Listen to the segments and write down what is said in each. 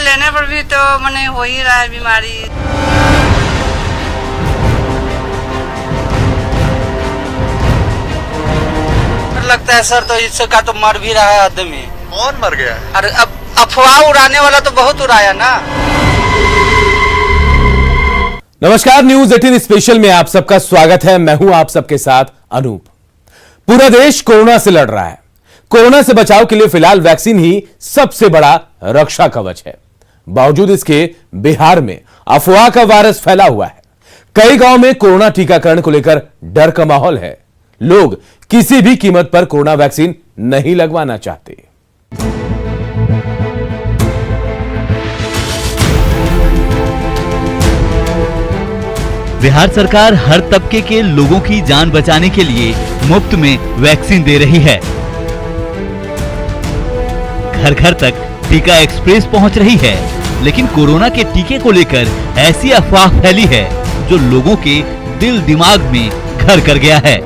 लेने पर भी तो मने हो ही रहा है बीमारी। लगता है सर तो इसका तो मर भी रहा है आदमी। कौन मर गया? अरे अब अफवाह उड़ाने वाला तो बहुत उड़ाया ना। नमस्कार, न्यूज 18 स्पेशल में आप सबका स्वागत है। मैं हूं आप सबके साथ अनूप। पूरा देश कोरोना से लड़ रहा है। कोरोना से बचाव के लिए फिलहाल वैक्सीन ही सबसे बड़ा रक्षा कवच है। बावजूद इसके बिहार में अफवाह का वायरस फैला हुआ है। कई गांव में कोरोना टीकाकरण को लेकर डर का माहौल है। लोग किसी भी कीमत पर कोरोना वैक्सीन नहीं लगवाना चाहते। बिहार सरकार हर तबके के लोगों की जान बचाने के लिए मुफ्त में वैक्सीन दे रही है। घर घर तक टीका एक्सप्रेस पहुंच रही है, लेकिन कोरोना के टीके को लेकर ऐसी अफवाह फैली है जो लोगों के दिल दिमाग में घर कर गया है।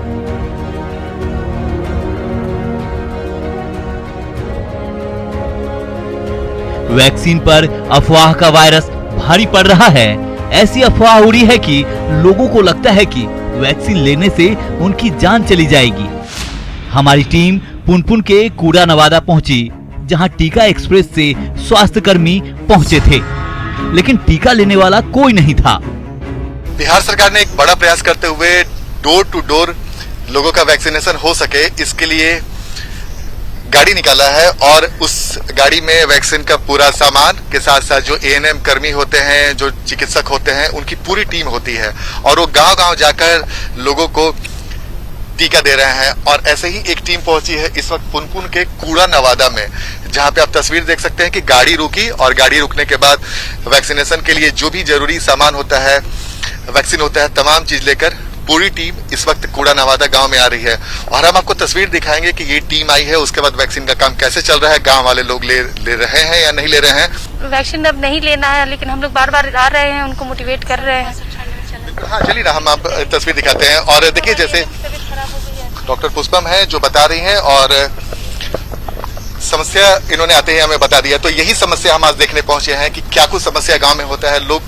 वैक्सीन पर अफवाह का वायरस भारी पड़ रहा है। ऐसी अफवाह उड़ी है कि लोगों को लगता है कि वैक्सीन लेने से उनकी जान चली जाएगी। हमारी टीम पुनपुन के कूड़ा नवादा पहुंची, जहां टीका एक्सप्रेस से स्वास्थ्य कर्मी पहुंचे थे, लेकिन टीका लेने वाला कोई नहीं था। बिहार सरकार ने एक बड़ा प्रयास करते हुए डोर टू डोर लोगों का वैक्सीनेशन हो सके, इसके लिए गाड़ी निकाला है और उस गाड़ी में वैक्सीन का पूरा सामान के साथ साथ जो एएनएम कर्मी होते हैं, जो चिकित्सक होते हैं, उनकी पूरी टीम होती है और वो गांव-गांव जाकर लोगों को टीका दे रहे हैं। और ऐसे ही एक टीम पहुंची है इस वक्त पुनपुन के कूड़ा नवादा में, जहां पे आप तस्वीर देख सकते हैं कि गाड़ी रुकी और गाड़ी रुकने के बाद वैक्सीनेशन के लिए जो भी जरूरी सामान होता है, वैक्सीन होता है, तमाम चीज लेकर पूरी टीम इस वक्त कूड़ा नवादा गांव में आ रही है। और हम आपको तस्वीर दिखाएंगे कि ये टीम आई है, उसके बाद वैक्सीन का काम कैसे चल रहा है, गांव वाले लोग ले रहे हैं या नहीं ले रहे हैं। वैक्सीन अब नहीं लेना है, लेकिन हम लोग बार बार आ रहे हैं, उनको मोटिवेट कर रहे हैं। हाँ चलिए ना, हम आप तस्वीर दिखाते हैं। और देखिए, जैसे डॉक्टर पुष्पम है जो बता रही हैं और समस्या इन्होंने आते ही हमें बता दिया। तो यही समस्या हम आज देखने पहुंचे हैं कि क्या कुछ समस्या गाँव में होता है, लोग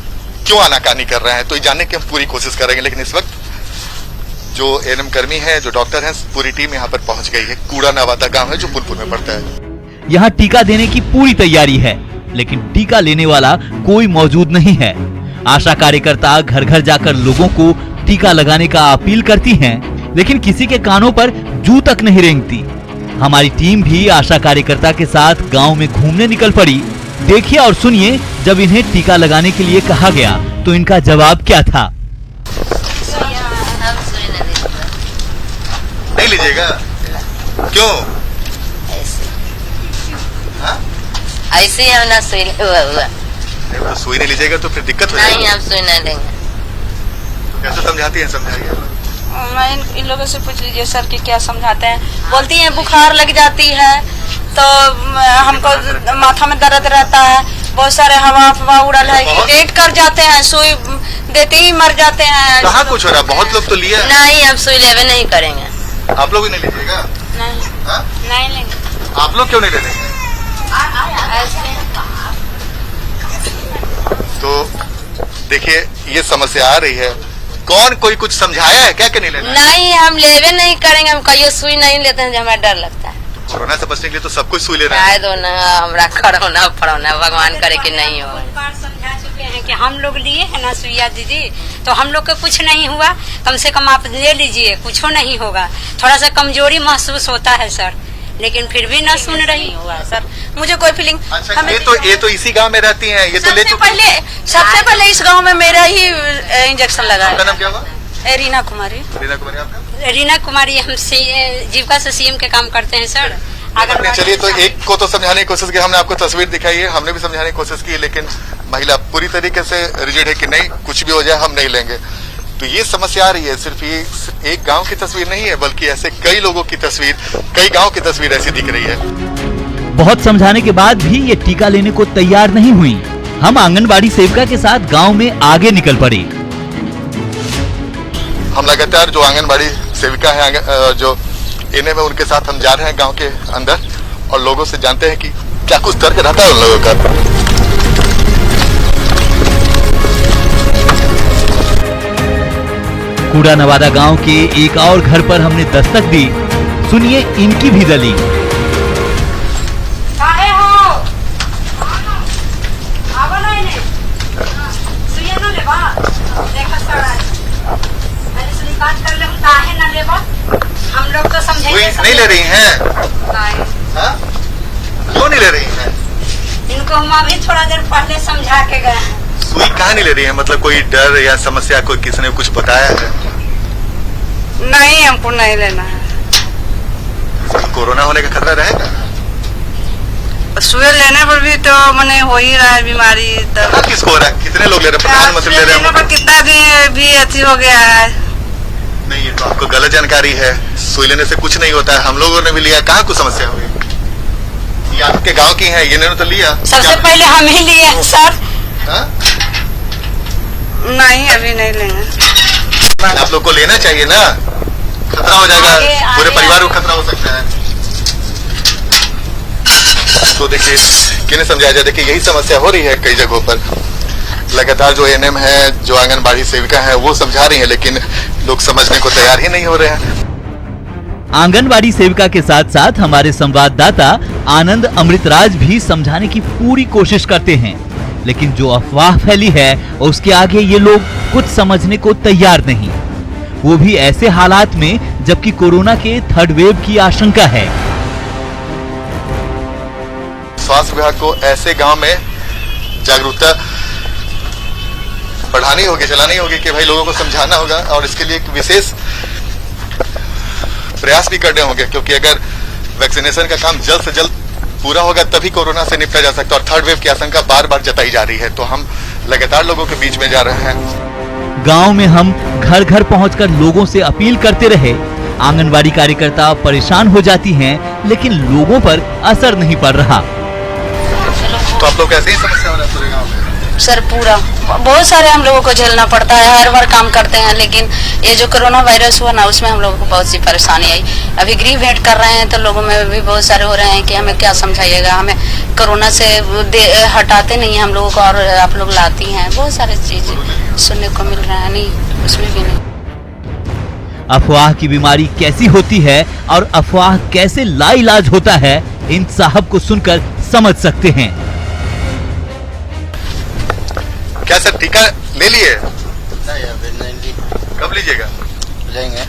क्यों आनाकानी कर रहे हैं, तो ये जानने की हम पूरी कोशिश करेंगे। लेकिन इस वक्त जो एएनएम कर्मी है, जो डॉक्टर हैं, पूरी टीम यहाँ पर पहुंच गई है। कूड़ा नवादा गांव है जो पुनपुन में पड़ता है। यहाँ टीका देने की पूरी तैयारी है, लेकिन टीका लेने वाला कोई मौजूद नहीं है। आशा कार्यकर्ता घर घर जाकर लोगों को टीका लगाने का अपील करती हैं, लेकिन किसी के कानों पर जू तक नहीं रेंगती। हमारी टीम भी आशा कार्यकर्ता के साथ गाँव में घूमने निकल पड़ी। देखिए और सुनिए, जब इन्हें टीका लगाने के लिए कहा गया तो इनका जवाब क्या था। नहीं लीजिएगा? क्यों? ऐसे हम ना सुई हुआ। तो सुई नहीं लीजिएगा तो फिर दिक्कत हो जाएगी। नहीं, हम सुई नहीं देंगे। तो कैसे समझाती हैं, समझाइए। मैं इन लोगों से पूछ लीजिए सर कि क्या समझाते हैं। बोलती हैं बुखार लग जाती है तो हमको माथा में दर्द रहता है, बहुत सारे हवा अफवाह उड़ल है, डेट कर जाते हैं, सुई देते ही मर जाते हैं। कहाँ कुछ हो रहा है? बहुत लोग तो लिया। नहीं, हम सुई लेवे नहीं करेंगे। आप लोग भी नहीं लीजिएगा? नहीं लेंगे। आप लोग क्यों नहीं ले रहे? तो देखिए, ये समस्या आ रही है। कौन कोई कुछ समझाया है क्या कि नहीं लेना? नहीं, हम लेवे नहीं करेंगे। हम कहियो सुई नहीं लेते हैं, हमें डर लगता है। तो कोरोना से बचने के लिए तो सब कुछ सुई ले रहा है। दो ना, हमरा कोरोना फरोना भगवान करे कि नहीं हो। बार समझा चुके हैं कि हम लोग लिए है ना सुइया दीदी, तो हम लोग को कुछ नहीं हुआ। कम से कम आप ले लीजिए, कुछ नहीं होगा। थोड़ा सा कमजोरी महसूस होता है सर, लेकिन फिर भी ना सुन रही हुआ सर। मुझे कोई फीलिंग। अच्छा, ये तो इसी गांव में रहती हैं, ये तो ले चुकी। सबसे पहले इस गांव में मेरा ही इंजेक्शन लगा। आपका नाम क्या हुआ? रीना कुमारी। रीना कुमारी आपका? रीना कुमारी, हम जीविका से सीएम के काम करते हैं सर। अगर चलिए, तो एक को तो समझाने की कोशिश की, हमने आपको तस्वीर दिखाई है, हमने भी समझाने की कोशिश की, लेकिन महिला पूरी तरीके से रिजिड है कि नहीं, कुछ भी हो जाए हम नहीं लेंगे। तो ये समस्या आ रही है। सिर्फ ये एक गांव की तस्वीर नहीं है, बल्कि ऐसे कई लोगों की तस्वीर, कई गांव की तस्वीर ऐसी दिख रही है। बहुत समझाने के बाद भी ये टीका लेने को तैयार नहीं हुई। हम आंगनबाड़ी सेविका के साथ गांव में आगे निकल पड़े। हम लगातार जो आंगनबाड़ी सेविका है, जो इन्हें में उनके साथ हम जा रहे हैं गांव के अंदर और लोगों से जानते हैं कि क्या कुछ दर्द रहता है उन लोगों का। कुड़ा नवादा गांव के एक और घर पर हमने दस्तक दी। सुनिए इनकी भी दलील। काहे हो? आवा नहीं ने। सुइया ना लेबा। देखा सारा। मैंने सुनी बात कर ले काहे ना लेबा? हम लोग तो समझेंगे। नहीं ले रही हैं? नहीं। हाँ? क्यों नहीं ले रही हैं? इनको हम अभी थोड़ा देर पहले समझा के गए हैं। सुई कहाँ नहीं ले रही है? मतलब कोई डर या समस्या कोई किसी ने कुछ बताया है? नहीं, हमको नहीं लेना है। कोरोना होने का खतरा रहेगा? सुई लेने पर भी तो मने हो ही रहा है बीमारी। हाँ, किसको हो रहा है? कितने लोग ले रहे हैं? प्रधानमंत्री ले रहे हैं? पर कितना भी अति हो गया है। नहीं, ये तो आपको गलत जानकारी है। सुई लेने से कुछ नहीं होता है। हम लोगों ने भी लिया, कहाँ कुछ समस्या हुई? ये आपके गांव की है, इन्होंने तो लिया। सबसे पहले हम ही लिए हैं सर। हाँ? नहीं, अभी नहीं लेंगे। आप लोग को लेना चाहिए ना, खतरा हो जाएगा, पूरे परिवार को खतरा हो सकता है। तो देखिए, किन्हें समझाया जाए? देखिए, यही समस्या हो रही है कई जगहों पर। लगातार जो एएनएम है, जो आंगनबाड़ी सेविका है, वो समझा रही है, लेकिन लोग समझने को तैयार ही नहीं हो रहे हैं। आंगनबाड़ी सेविका के साथ साथ हमारे संवाददाता आनंद अमृतराज भी समझाने की पूरी कोशिश करते हैं, लेकिन जो अफवाह फैली है उसके आगे ये लोग कुछ समझने को तैयार नहीं, वो भी ऐसे हालात में जबकि कोरोना के थर्ड वेव की आशंका है। स्वास्थ्य विभाग को ऐसे गांव में जागरूकता बढ़ानी होगी, चलानी होगी कि भाई लोगों को समझाना होगा, और इसके लिए एक विशेष प्रयास भी करने होंगे, क्योंकि अगर वैक्सीनेशन का काम जल्द से जल्द पूरा होगा तभी कोरोना से निपटा जा सकता है। और थर्ड वेव की आशंका बार बार जताई जा रही है, तो हम लगातार लोगों के बीच में जा रहे हैं। गांव में हम घर घर पहुंचकर लोगों से अपील करते रहे। आंगनबाड़ी कार्यकर्ता परेशान हो जाती हैं, लेकिन लोगों पर असर नहीं पड़ रहा। तो आप लोग ऐसे ही समस्या हो रहा है पूरे गाँव में? सर पूरा बहुत सारे हम लोगों को झेलना पड़ता है, हर बार काम करते हैं, लेकिन ये जो कोरोना वायरस हुआ ना, उसमें हम लोगों को बहुत सी परेशानी आई। अभी गृह भेंट कर रहे हैं तो लोगों में भी बहुत सारे हो रहे हैं कि हमें क्या समझाइएगा, हमें कोरोना से हटाते नहीं है हम लोगों को, और आप लोग लाती हैं, बहुत सारी चीजें सुनने को मिल रहा है। नहीं, उसमें भी नहीं। अफवाह की बीमारी कैसी होती है और अफवाह कैसे लाइलाज होता है, इन साहब को सुनकर समझ सकते हैं। क्या सर, टीका ले लिए? नहीं, अभी नहीं ली। कब लीजिएगा? लेंगे।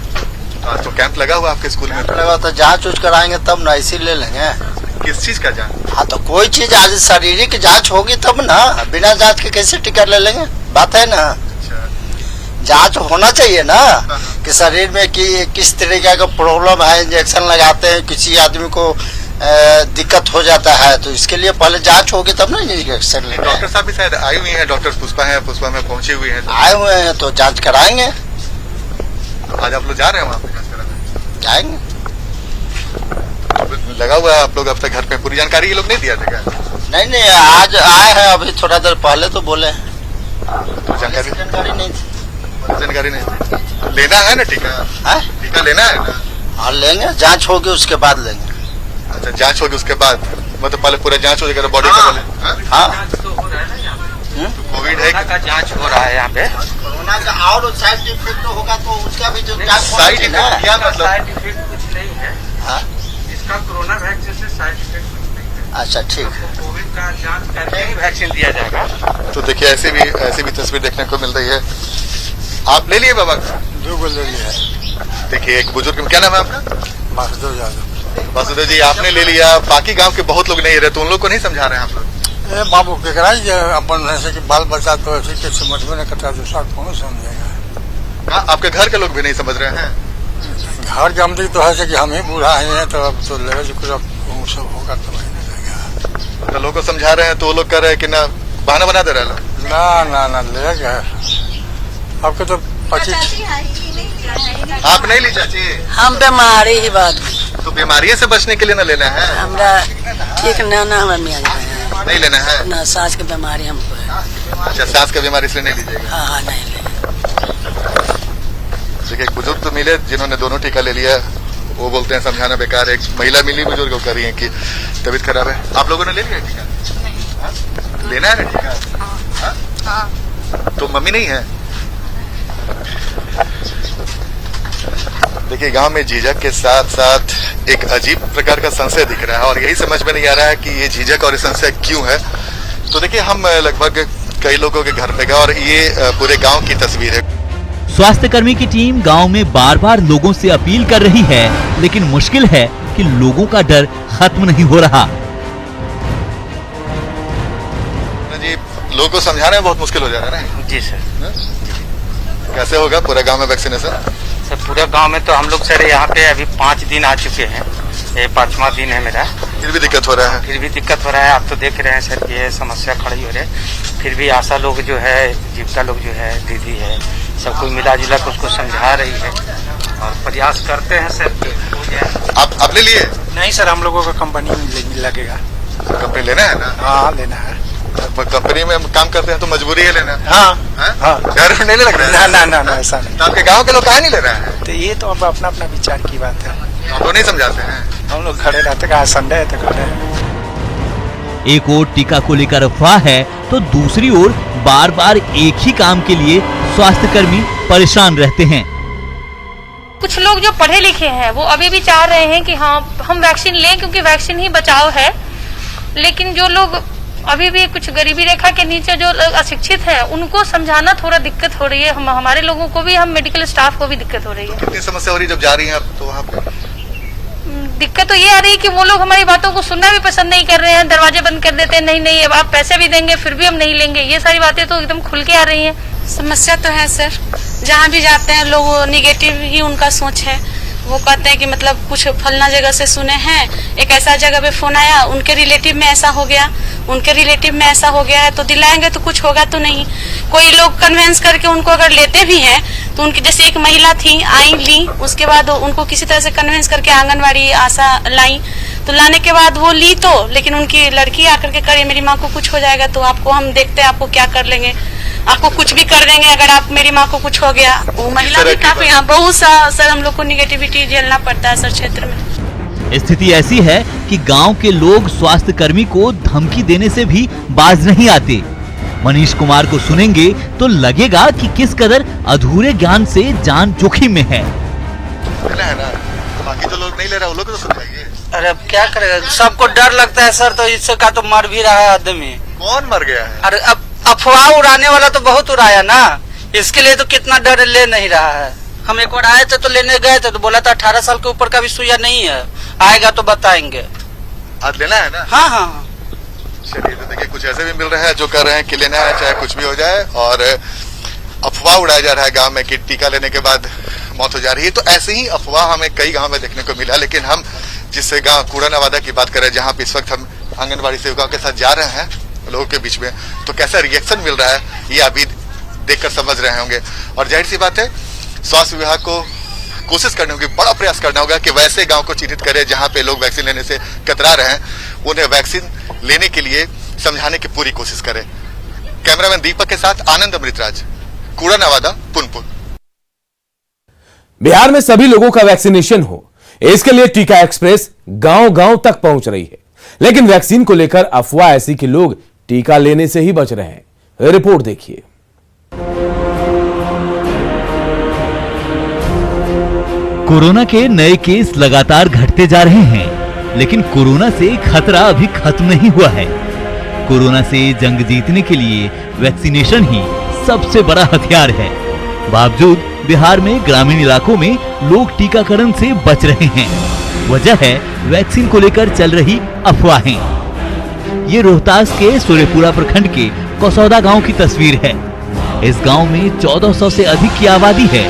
तो आज तो कैंप लगा हुआ आपके स्कूल में। लगा तो जांच उच कराएंगे तब ना, इसी ले लेंगे। किस चीज का जांच? हाँ, तो कोई चीज आज शारीरिक जांच होगी तब ना, बिना जांच के कैसे टिकट ले लेंगे? बात है ना, जांच होना चाहिए ना कि शरीर में किस तरीके का प्रॉब्लम है। इंजेक्शन लगाते हैं, किसी आदमी को दिक्कत हो जाता है, तो इसके लिए पहले जांच होगी तब ना इंजेक्शन लेंगे। डॉक्टर साहब भी शायद आई हुई हैं, डॉक्टर पुष्पा है, पुष्पा में पहुंची हुई हैं। आए हुए हैं तो जांच कराएंगे। आज आप लोग जा रहे हैं वहाँ पे जांच कराने? जाएंगे। लगा हुआ है आप लोग अब तक घर पे, पूरी जानकारी ये लोग नहीं दिया था क्या? नहीं, आज आए हैं, अभी थोड़ा देर पहले तो बोले। तो जानकारी नहीं थी। जानकारी नहीं। लेना है ना टीका? टीका लेना है ना? हाँ, लेंगे। जांच होगी उसके बाद लेंगे। अच्छा, जांच होगी उसके बाद, मतलब पहले पूरा जांच हो जाएगा बॉडी का? हाँ, कोविड है का जांच हो रहा है यहाँ पे। कोरोना का और साइड इफेक्ट होगा तो उसका भी जो जांच साइड इफेक्ट क्या मतलब? साइड इफेक्ट कुछ नहीं है। हाँ? इसका कोरोना वैक्सीन से साइड इफेक्ट कुछ नहीं है। अच्छा, ठीक है। कोविड का जांच करके ही वैक्सीन दिया जाएगा। तो देखिए, ऐसे भी तस्वीर देखने को मिल रही है। आप ले लिए बाबा? 2 गो ले लिया। देखिए, एक बुजुर्ग, क्या नाम है आपका? वासुदेव यादव। वासुदेव जी, आपने ले लिया, बाकी गांव के बहुत लोग नहीं रहे, तो उन लोग को नहीं समझा रहे हैं आप लोग? बाबू के कराई अपन ऐसे कि बाल बच्चा तो ऐसे कि समझ में नहीं करता, दूसरा कौन समझेगा? हाँ, आपके घर के लोग भी नहीं समझ रहे हैं? घर जमती तो है कि हम ही बूढ़ा हैं, तो अब तो ले सब होगा तो नहीं लगेगा। तो लोग को समझा रहे हैं तो वो लोग कह रहे हैं कि ना, बहाना बना दे रहे हैं। ना ले गए आपके तो 25। आप नहीं ली चाची? हम बीमारी ही बात, तो बीमारियों से बचने के लिए ना लेना है? हमरा ठीक ना हमें मिल नहीं लेना है ना, सांस की बीमारी हमको है। अच्छा, सांस की बीमारी से नहीं लीजिएगा? हाँ नहीं ले। देखिए, एक बुजुर्ग तो मिले जिन्होंने दोनों टीका ले लिया, वो बोलते हैं समझाना बेकार है। एक महिला मिली बुजुर्ग को कह रही है कि तबीयत खराब है। आप लोगों ने ले लिया टीका? लेना है ना टीका? तो मम्मी नहीं है? देखिए गांव में झिझक के साथ साथ एक अजीब प्रकार का संशय दिख रहा है और यही समझ में नहीं आ रहा है कि ये झिझक और ये संशय क्यों है। तो देखिए हम लगभग कई लोगों के घर पे गए और ये पूरे गांव की तस्वीर है। स्वास्थ्य कर्मी की टीम गांव में बार बार लोगों से अपील कर रही है, लेकिन मुश्किल है कि लोगों का डर खत्म नहीं हो रहा। जी लोगों को समझाना बहुत मुश्किल हो जा रहा है ना। जी सर। कैसे होगा पूरा गांव में वैक्सीनेशन? सर पूरे गांव में तो हम लोग सर यहाँ पे अभी 5 दिन आ चुके हैं, ये 5वां दिन है मेरा। फिर भी दिक्कत हो रहा है? फिर भी दिक्कत हो रहा है। आप तो देख रहे हैं सर कि ये समस्या खड़ी हो रही है। फिर भी आशा लोग जो है, जीविका लोग जो है, दीदी है, सब कोई मिला जुला कर उसको समझा रही है और प्रयास करते हैं सर कि हो जाए। आप ले लिए? नहीं सर, हम लोगों का कंपनी में लगेगा। कंपनी लेना है ना? हाँ लेना है। कंपनी में काम करते हैं तो मजबूरी है लेना। हाँ हाँ। घर में नहीं लग रहा है? ना ऐसा नहीं। तो आपके गांव के लोग काहे नहीं ले रहे हैं? तो ये तो अब अपना अपना विचार की बात है। तो नहीं समझाते हैं? हम लोग खड़े रहते, कहा संडे है तो खड़े। एक ओर टीका को लेकर अफवाह है तो दूसरी ओर बार बार एक ही काम के लिए स्वास्थ्य कर्मी परेशान रहते हैं। कुछ लोग जो पढ़े लिखे हैं वो अभी भी चाह रहे हैं कि हाँ हम वैक्सीन लें क्योंकि वैक्सीन ही बचाव है, लेकिन जो लोग अभी भी कुछ गरीबी रेखा के नीचे जो अशिक्षित हैं उनको समझाना थोड़ा दिक्कत हो रही है। हमारे लोगों को भी, हम मेडिकल स्टाफ को भी दिक्कत हो रही है। कितनी समस्या हो रही है जब जा रही हैं आप तो वहाँ पे? दिक्कत तो ये आ रही है कि वो लोग हमारी बातों को सुनना भी पसंद नहीं कर रहे हैं, दरवाजे बंद कर देते हैं। नहीं अब आप पैसे भी देंगे फिर भी हम नहीं लेंगे। ये सारी बातें तो एकदम खुल के आ रही हैं। समस्या तो है सर, जहाँ भी जाते हैं लोग निगेटिव ही उनका सोच है। वो कहते हैं कि मतलब कुछ फलना जगह से सुने हैं, एक ऐसा जगह पे फोन आया, उनके रिलेटिव में ऐसा हो गया, उनके रिलेटिव में ऐसा हो गया है, तो दिलाएंगे तो कुछ होगा तो नहीं। कोई लोग कन्वेंस करके उनको अगर लेते भी हैं तो उनकी, जैसे एक महिला थी आई ली, उसके बाद उनको किसी तरह से कन्वेंस करके आंगनवाड़ी आशा लाई, तो लाने के बाद वो ली तो, लेकिन उनकी लड़की आकर के करे मेरी माँ को कुछ हो जाएगा तो आपको हम देखते हैं आपको क्या कर लेंगे, आपको कुछ भी कर देंगे अगर आप मेरी माँ को कुछ हो गया। वो महिला भी काफी, हाँ बहुत सा सर हम लोग को निगेटिविटी झेलना पड़ता है सर क्षेत्र में। स्थिति ऐसी है कि गांव के लोग स्वास्थ्य कर्मी को धमकी देने से भी बाज नहीं आते। मनीष कुमार को सुनेंगे तो लगेगा कि किस कदर अधूरे ज्ञान से जान जोखिम में है। बाकी जो लोग नहीं ले रहे वो लोग तो समझाइए। अरे अब क्या करेगा, सबको डर लगता है सर, तो इससे का तो मर भी रहा है आदमी। कौन मर गया है? अरे अब अफवाह उड़ाने वाला तो बहुत उड़ाया ना, इसके लिए तो कितना डर ले नहीं रहा है। हम एक बार आए थे तो लेने गए थे तो बोला था 18 साल के ऊपर का भी सुइया नहीं है, आएगा तो बताएंगे। आज लेना है ना? हाँ। चलिए तो देखिए कुछ ऐसे भी मिल रहे हैं जो कह रहे हैं कि लेना है चाहे कुछ भी हो जाए, और अफवाह उड़ाया जा रहा है गांव में कि टीका लेने के बाद मौत हो जा रही है। तो ऐसे ही अफवाह हमें कई गांव में देखने को मिला। लेकिन हम जिस गांव कूड़ा नवादा की बात करें, जहां पे इस वक्त हम आंगनबाड़ी सेविकाओं के साथ जा रहे हैं लोगों के बीच में, तो कैसा रिएक्शन मिल रहा है ये अभी देखकर समझ रहे होंगे। और जाहिर सी बात है स्वास्थ्य विभाग को कोशिश करनी होगी, बड़ा प्रयास करना होगा कि वैसे गांव को चिन्हित करे जहां पे लोग वैक्सीन लेने से कतरा रहे हैं, उन्हें वैक्सीन लेने के लिए समझाने की पूरी कोशिश करें। कैमरामैन दीपक के साथ आनंद अमृतराज, कूड़ा नवादा, पुनपुन। बिहार में सभी लोगों का वैक्सीनेशन हो, इसके लिए टीका एक्सप्रेस गांव-गांव तक पहुंच रही है। लेकिन वैक्सीन को लेकर अफवाह ऐसी कि लोग टीका लेने से ही बच रहे हैं। रिपोर्ट देखिए। कोरोना के नए केस लगातार घटते जा रहे हैं, लेकिन कोरोना से खतरा अभी खत्म नहीं हुआ है। कोरोना से जंग जीतने के लिए वैक्सीनेशन ही सबसे बड़ा हथियार है। बावजूद बिहार में ग्रामीण इलाकों में लोग टीकाकरण से बच रहे हैं। वजह है वैक्सीन को लेकर चल रही अफवाहें। ये रोहतास के सूर्यपुरा प्रखंड के कसौदा गांव की तस्वीर है। इस गांव में 1400 से अधिक की आबादी है,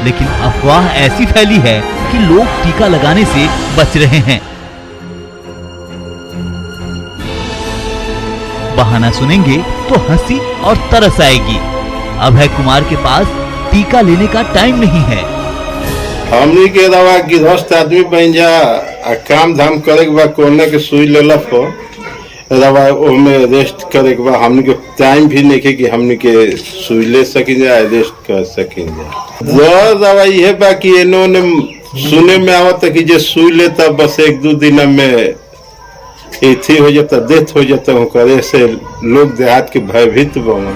लेकिन अफवाह ऐसी फैली है कि लोग टीका लगाने से बच रहे हैं। बहाना सुनेंगे तो हंसी और तरस आएगी। अभय कुमार के पास टीका लेने का टाइम नहीं है। हमनी के दवा गिरहस्थ आदमी बन जा, काम धाम करे के बाद कोरोना के सुई लेला दवा ओमे रेस्ट करे के बाद हमनी के टाइम भी नहीं है कि हमनी के सुई ले सकें जा, रेस्ट कर सकें जा। दवा ये बा कि इन्होंने सुने में आवत कि जे सुई लेता बस 1-2 दिन में एथी हो जाता, डेथ हो जाता हूँ, करे से लोग देहात के भयभीत बन।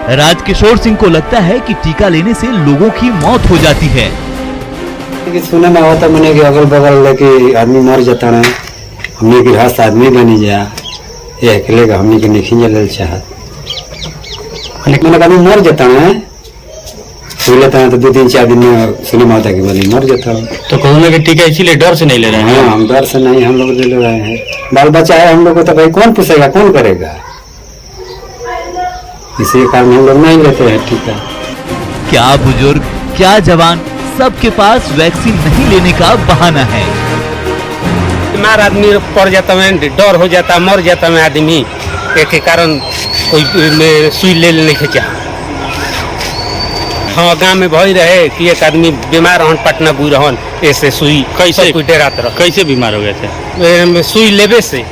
राजकिशोर सिंह को लगता है कि टीका लेने से लोगों की मौत हो जाती है। सुने में होता मैंने कि अगल बगल लेके आदमी मर जाता है, हमने की घास आदमी बनी जा ये अकेले का हमने के नहीं जल चाहत मैंने आदमी मर जाता है, सुन लेता है तो 2-3-4 दिन में सुने में होता है कि बनी मर जाता है। तो कोरोना के टीका इसीलिए डर से नहीं ले रहे हैं? हाँ, हम डर से नहीं, हम लोग ले रहे हैं। बाल बच्चा है हम लोग को तो भाई कौन पूछेगा, कौन करेगा, इसी कारण हम लोग नहीं लेते हैं टीका। क्या बुजुर्ग क्या जवान, सबके पास वैक्सीन नहीं लेने का बहाना है। बीमार आदमी पड़ जाता है, डर हो जाता, मर जाता है आदमी, एक कारण कोई सुई ले लेने के चाह। हाँ, गांव में भई रहे कि एक आदमी बीमार रहन, पटना बुई रहन, ऐसे सुई कैसे कोई डरात रह। कैसे बीमार हो गए थे? सुई लेवे से।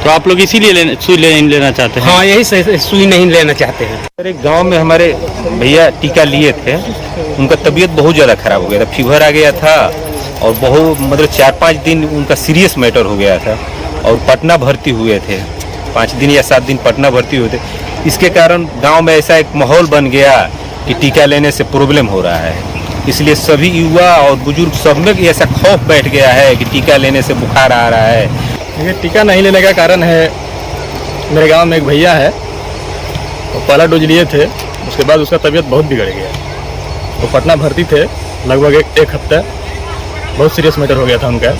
तो आप लोग इसीलिए सुई नहीं लेना चाहते हैं? हाँ, यही से सुई नहीं लेना चाहते हैं। अरे गांव में हमारे भैया टीका लिए थे, उनका तबीयत बहुत ज़्यादा खराब हो गया था, फीवर आ गया था और बहुत मतलब 4-5 दिन उनका सीरियस मैटर हो गया था और पटना भर्ती हुए थे, 5 दिन या 7 दिन पटना भर्ती हुए थे। इसके कारण गांव में ऐसा एक माहौल बन गया कि टीका लेने से प्रॉब्लम हो रहा है, इसलिए सभी युवा और बुजुर्ग सब में ऐसा खौफ बैठ गया है कि टीका लेने से बुखार आ रहा है। ये टीका नहीं लेने का कारण है, मेरे गांव में एक भैया है, वो पहला डोज लिए थे, उसके बाद उसका तबीयत बहुत बिगड़ गया, वो पटना भर्ती थे लगभग एक हफ्ता, बहुत सीरियस मैटर हो गया था उनका।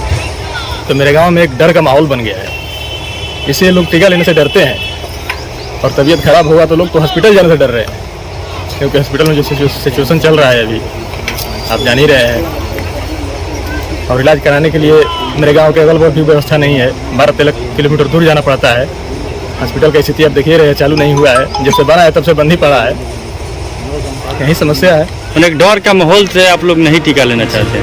तो मेरे गांव में एक डर का माहौल बन गया है, इसलिए लोग टीका लेने से डरते हैं और तबीयत खराब होगा तो लोग तो हॉस्पिटल जाने से डर रहे हैं, क्योंकि हॉस्पिटल में जो सिचुएशन चल रहा है अभी आप जान ही रहे हैं। और इलाज कराने के लिए मेरे गांव के अगल बगल भी व्यवस्था नहीं है, 12-13 किलोमीटर दूर जाना पड़ता है। हॉस्पिटल की स्थिति आप देखिए रहे, चालू नहीं हुआ है, जब से बना है तब से बंद ही पड़ा है, यही समस्या है। एक डर का माहौल से आप लोग नहीं टीका लेना चाहते।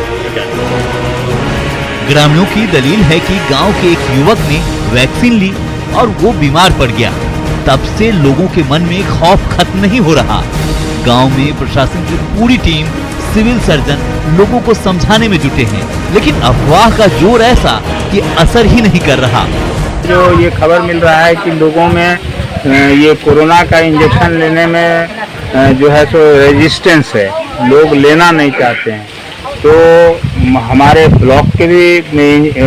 ग्रामीणों की दलील है कि गांव के एक युवक ने वैक्सीन ली और वो बीमार पड़ गया, तब से लोगों के मन में खौफ खत्म नहीं हो रहा। गांव में प्रशासन की पूरी टीम, सिविल सर्जन लोगों को समझाने में जुटे हैं, लेकिन अफवाह का जोर ऐसा कि असर ही नहीं कर रहा। जो ये खबर मिल रहा है कि लोगों में ये कोरोना का इंजेक्शन लेने में जो है सो रेजिस्टेंस है, लोग लेना नहीं चाहते हैं, तो हमारे ब्लॉक के भी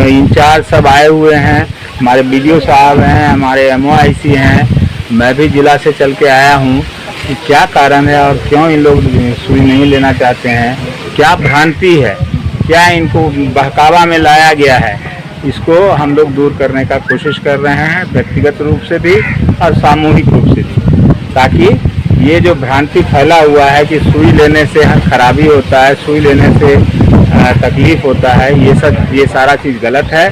इंचार्ज सब आए हुए हैं, हमारे बीडीओ साहब हैं, हमारे MOIC हैं, मैं भी जिला से चल के आया हूँ कि क्या कारण है और क्यों इन लोग सुई नहीं लेना चाहते हैं, क्या भ्रांति है, क्या इनको बहकावा में लाया गया है, इसको हम लोग दूर करने का कोशिश कर रहे हैं, व्यक्तिगत रूप से भी और सामूहिक रूप से भी, ताकि ये जो भ्रांति फैला हुआ है कि सुई लेने से खराबी होता है, सुई लेने से तकलीफ होता है, ये सारा चीज़ गलत है।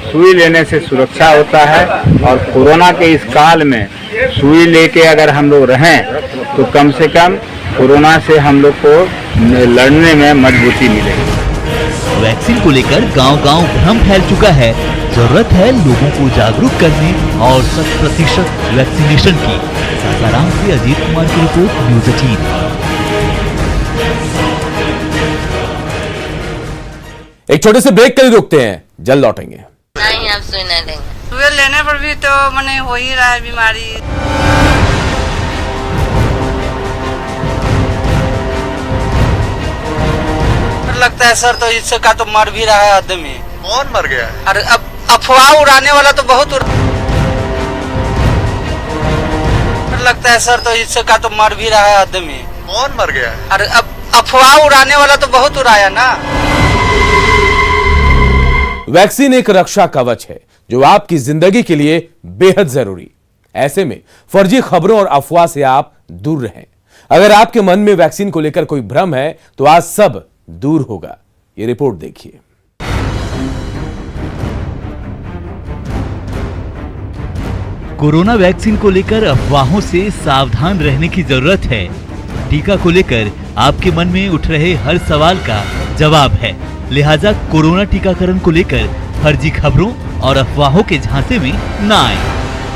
सुई लेने से सुरक्षा होता है और कोरोना के इस काल में सुई लेके अगर हम लोग रहें तो कम से कम कोरोना से हम लोग को लड़ने में मजबूती मिलेगी। वैक्सीन को लेकर गांव-गांव भ्रम फैल चुका है, जरूरत है लोगों को जागरूक करने और 100% वैक्सीनेशन की। सासाराम से अजीत कुमार की रिपोर्ट, न्यूज़ 18। एक छोटे से ब्रेक के लिए रुकते हैं, जल्द लौटेंगे। नहीं, आप सुई नहीं देंगे। सुई लेने पर भी तो मने हो ही रहा है बीमारी। लगता है सर, तो इससे का तो मर भी रहा है आदमी। कौन मर गया है? अरे अब अफवाह उड़ाने वाला तो बहुत लगता है सर, तो इससे का तो मर भी रहा है आदमी। कौन मर गया है? अरे अब अफवाह उड़ाने वाला तो बहुत उड़ाया ना। वैक्सीन एक रक्षा कवच है जो आपकी जिंदगी के लिए बेहद जरूरी। ऐसे में फर्जी खबरों और अफवाह से आप दूर रहें। अगर आपके मन में वैक्सीन को लेकर कोई भ्रम है तो आज सब दूर होगा। ये रिपोर्ट देखिए। कोरोना वैक्सीन को लेकर अफवाहों से सावधान रहने की जरूरत है। टीका को लेकर आपके मन में उठ रहे हर सवाल का जवाब है, लिहाजा कोरोना टीकाकरण को लेकर फर्जी खबरों और अफवाहों के झांसे में न आए।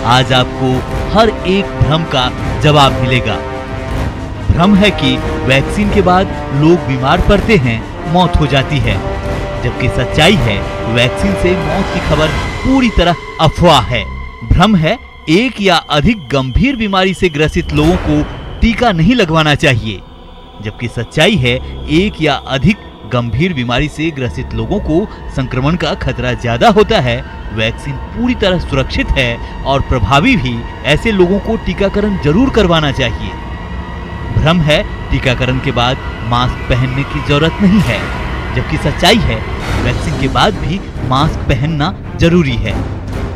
आज आपको हर एक भ्रम का जवाब मिलेगा। भ्रम है कि वैक्सीन के बाद लोग बीमार पड़ते हैं, मौत हो जाती है, जबकि सच्चाई है वैक्सीन से मौत की खबर पूरी तरह अफवाह है। भ्रम है एक या अधिक गंभीर बीमारी से ग्रसित लोगों को टीका नहीं लगवाना चाहिए, जबकि सच्चाई है एक या अधिक गंभीर बीमारी से ग्रसित लोगों को संक्रमण का खतरा ज्यादा होता है, वैक्सीन पूरी तरह सुरक्षित है और प्रभावी भी। ऐसे लोगों को टीकाकरण जरूर करवाना चाहिए। भ्रम है टीकाकरण के बाद मास्क पहनने की जरूरत नहीं है, जबकि सच्चाई है वैक्सीन के बाद भी मास्क पहनना जरूरी है।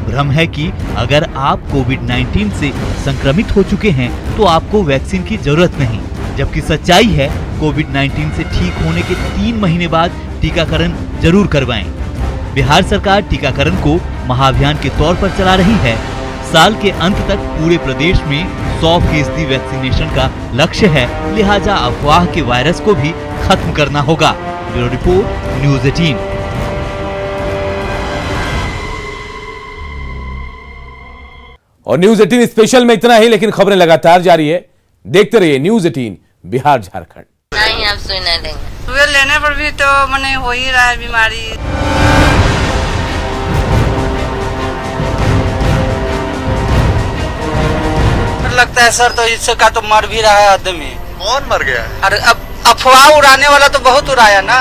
भ्रम है कि अगर आप कोविड-19 से संक्रमित हो चुके हैं तो आपको वैक्सीन की जरूरत नहीं, जबकि सच्चाई है कोविड-19 से ठीक होने के 3 महीने बाद टीकाकरण जरूर करवाएं। बिहार सरकार टीकाकरण को महाअभियान के तौर पर चला रही है। साल के अंत तक पूरे प्रदेश में 100% वैक्सीनेशन का लक्ष्य है, लिहाजा अफवाह के वायरस को भी खत्म करना होगा। Bureau report, news 18। और न्यूज़ 18 स्पेशल में इतना ही, लेकिन खबरें लगातार जारी है। देखते रहिए न्यूज़ 18 बिहार झारखंड। नहीं, आप सुई नहीं लेंगे। सुई लेने पर भी तो मने हो ही रहा है बीमारी। लगता है सर, तो इससे का तो मर भी रहा है आदमी। कौन मर गया? अरे अब अफवाह उड़ाने वाला तो बहुत उड़ाया ना।